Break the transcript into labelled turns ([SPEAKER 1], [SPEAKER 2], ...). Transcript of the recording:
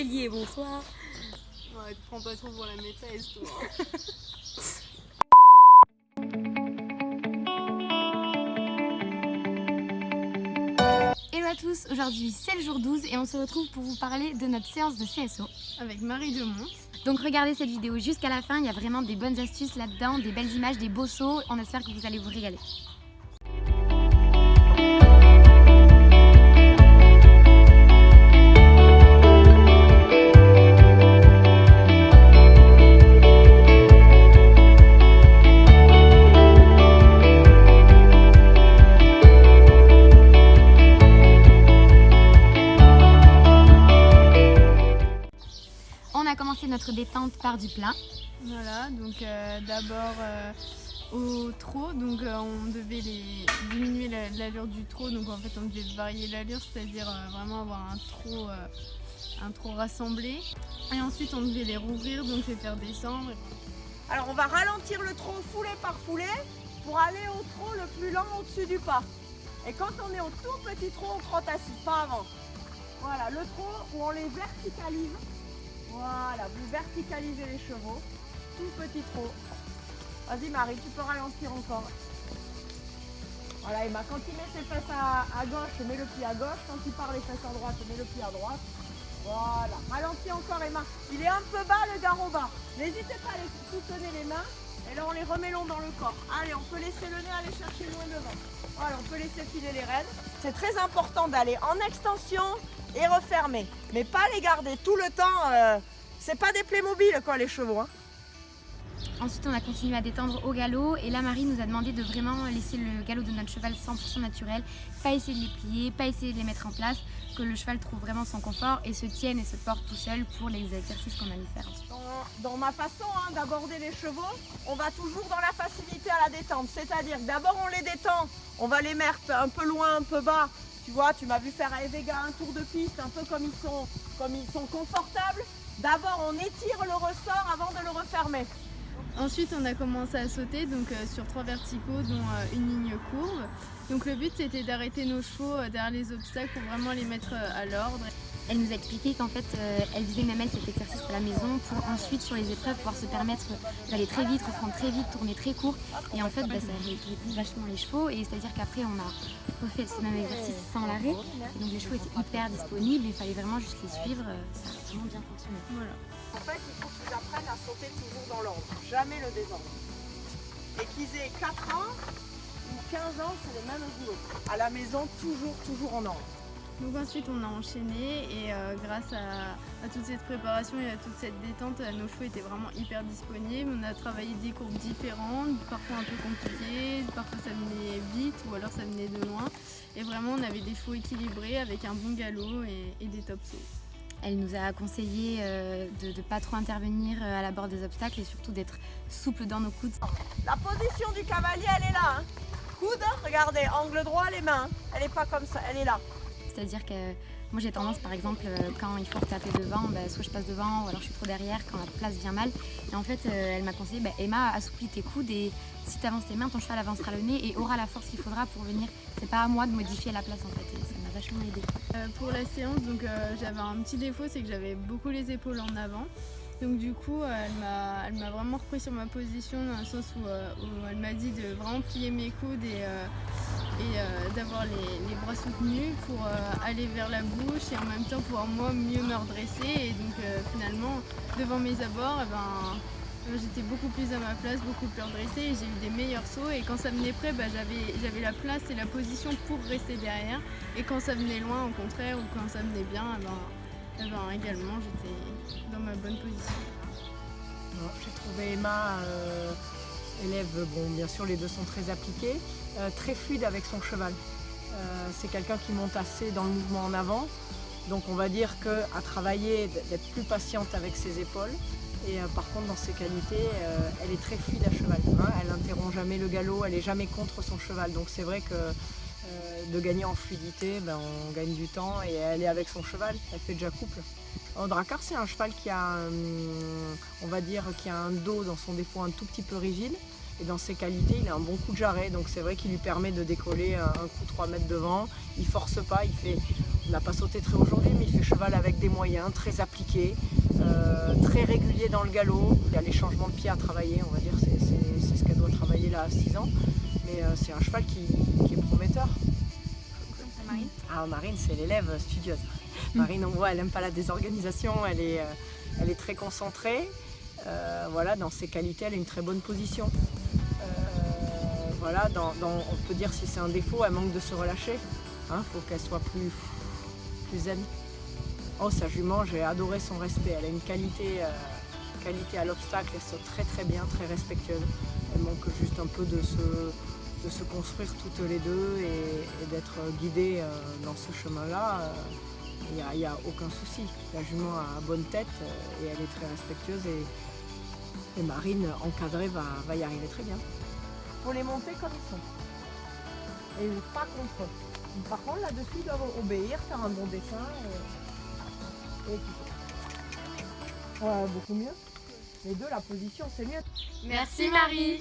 [SPEAKER 1] Tellier, bonsoir.
[SPEAKER 2] Ouais, te prends pas trop pour la maîtresse, toi.
[SPEAKER 3] Hello à tous, aujourd'hui c'est le jour 12 et on se retrouve pour vous parler de notre séance de CSO.
[SPEAKER 2] Avec Marie Demont.
[SPEAKER 3] Donc regardez cette vidéo jusqu'à la fin, il y a vraiment des bonnes astuces là-dedans, des belles images, des beaux sauts, on espère que vous allez vous régaler. On a commencé notre détente par du plat.
[SPEAKER 2] Voilà, donc d'abord au trot, donc on devait diminuer l'allure du trot, donc en fait on devait varier l'allure, c'est-à-dire vraiment avoir un trot rassemblé. Et ensuite on devait les rouvrir, donc les faire descendre.
[SPEAKER 4] Alors on va ralentir le trot foulée par foulée pour aller au trot le plus lent au-dessus du pas. Et quand on est au tout petit trot, on trotte assis, pas avant. Voilà, le trot où on les verticalise. Voilà, vous verticalisez les chevaux. Tout petit trot. Vas-y Marie, tu peux ralentir encore. Voilà Emma, quand il met ses fesses à gauche, mets le pied à gauche. Quand il part les fesses à droite, mets le pied à droite. Voilà, ralentis encore Emma. Il est un peu bas le garrot bas. N'hésitez pas à les soutenir les mains. Et là on les remet long dans le corps. Allez, on peut laisser le nez aller chercher loin devant. Voilà, on peut laisser filer les rênes. C'est très important d'aller en extension et refermer. Mais pas les garder tout le temps. C'est pas des Playmobil quoi les chevaux. Hein.
[SPEAKER 3] Ensuite on a continué à détendre au galop et là Marie nous a demandé de vraiment laisser le galop de notre cheval 100% naturel, pas essayer de les plier, pas essayer de les mettre en place, que le cheval trouve vraiment son confort et se tienne et se porte tout seul pour les exercices qu'on allait faire ensuite.
[SPEAKER 4] Dans ma façon d'aborder les chevaux, on va toujours dans la facilité à la détente, c'est-à-dire que d'abord on les détend, on va les mettre un peu loin, un peu bas. Tu vois, tu m'as vu faire à Evega un tour de piste, un peu comme ils sont confortables. D'abord on étire le ressort avant de le refermer.
[SPEAKER 2] Ensuite on a commencé à sauter donc, sur 3 verticaux dont une ligne courbe. Donc le but c'était d'arrêter nos chevaux derrière les obstacles pour vraiment les mettre à l'ordre.
[SPEAKER 3] Elle nous a expliqué qu'en fait elle faisait même elle cet exercice à la maison pour ensuite sur les épreuves pouvoir se permettre d'aller très vite, reprendre très vite, tourner très court et en fait ça rééquilibre vachement les chevaux et c'est-à-dire qu'après on a refait ce même exercice sans l'arrêt et donc les chevaux étaient hyper disponibles, il fallait vraiment juste les suivre, ça a vraiment bien fonctionné.
[SPEAKER 2] Voilà.
[SPEAKER 4] En fait il faut qu'ils apprennent à sauter toujours dans l'ordre, jamais le désordre. Et qu'ils aient 4 ans ou 15 ans, c'est les mêmes boulots. À la maison, toujours en ordre.
[SPEAKER 2] Donc ensuite on a enchaîné et grâce à toute cette préparation et à toute cette détente, nos chevaux étaient vraiment hyper disponibles. On a travaillé des courbes différentes, parfois un peu compliquées, parfois ça venait vite ou alors ça venait de loin. Et vraiment on avait des chevaux équilibrés avec un bon galop et des top sauts.
[SPEAKER 3] Elle nous a conseillé de ne pas trop intervenir à l'abord des obstacles et surtout d'être souple dans nos coudes.
[SPEAKER 4] La position du cavalier elle est là. Hein. Coude, regardez, angle droit les mains. Elle n'est pas comme ça, elle est là.
[SPEAKER 3] C'est-à-dire que moi j'ai tendance par exemple quand il faut taper devant, soit je passe devant ou alors je suis trop derrière quand la place vient mal. Et en fait elle m'a conseillé, Emma assouplis tes coudes et si tu avances tes mains, ton cheval avancera le nez et aura la force qu'il faudra pour venir. C'est pas à moi de modifier la place en fait et ça m'a vachement aidé.
[SPEAKER 2] Pour la séance, donc j'avais un petit défaut, c'est que j'avais beaucoup les épaules en avant. Donc du coup, elle m'a vraiment repris sur ma position dans le sens où elle m'a dit de vraiment plier mes coudes et d'avoir les bras soutenus pour aller vers la bouche et en même temps pouvoir moi mieux me redresser. Et donc finalement, devant mes abords, j'étais beaucoup plus à ma place, beaucoup plus redressée et j'ai eu des meilleurs sauts. Et quand ça venait près, j'avais la place et la position pour rester derrière. Et quand ça venait loin, au contraire, ou quand ça venait bien, également j'étais dans ma bonne position.
[SPEAKER 5] J'ai trouvé Emma, élève, bien sûr les deux sont très appliqués, très fluide avec son cheval. C'est quelqu'un qui monte assez dans le mouvement en avant, donc on va dire qu'à travailler, d'être plus patiente avec ses épaules. Et par contre dans ses qualités, elle est très fluide à cheval. Hein, elle n'interrompt jamais le galop, elle n'est jamais contre son cheval. Donc c'est vrai que de gagner en fluidité, on gagne du temps et elle est avec son cheval, elle fait déjà couple. Drakkar c'est un cheval qui a, on va dire, qui a un dos dans son défaut un tout petit peu rigide. Et dans ses qualités, il a un bon coup de jarret, donc c'est vrai qu'il lui permet de décoller un coup 3 mètres devant. Il force pas, il fait Il n'a pas sauté très aujourd'hui, mais il fait cheval avec des moyens, très appliqués, très régulier dans le galop. Il y a les changements de pied à travailler, on va dire, c'est ce qu'elle doit travailler là à 6 ans. Mais c'est un cheval qui est prometteur.
[SPEAKER 3] Marine.
[SPEAKER 5] Ah, Marine, c'est l'élève studieuse. Marine, on voit, elle n'aime pas la désorganisation, elle est très concentrée. Voilà, dans ses qualités, elle a une très bonne position. Voilà, on peut dire si c'est un défaut, elle manque de se relâcher. Faut qu'elle soit plus zen. Oh, sa jument, j'ai adoré son respect. Elle a une qualité à l'obstacle, elle saute très très bien, très respectueuse. Elle manque juste un peu de se construire toutes les deux et d'être guidée dans ce chemin-là. Il n'y a aucun souci. La jument a bonne tête et elle est très respectueuse et Marine, encadrée, va y arriver très bien.
[SPEAKER 4] Il faut les monter comme ils sont. Et pas contre eux. Par contre, là-dessus, ils doivent obéir, faire un bon dessin et écouter. Beaucoup mieux. Les deux, la position, c'est mieux.
[SPEAKER 2] Merci Marie.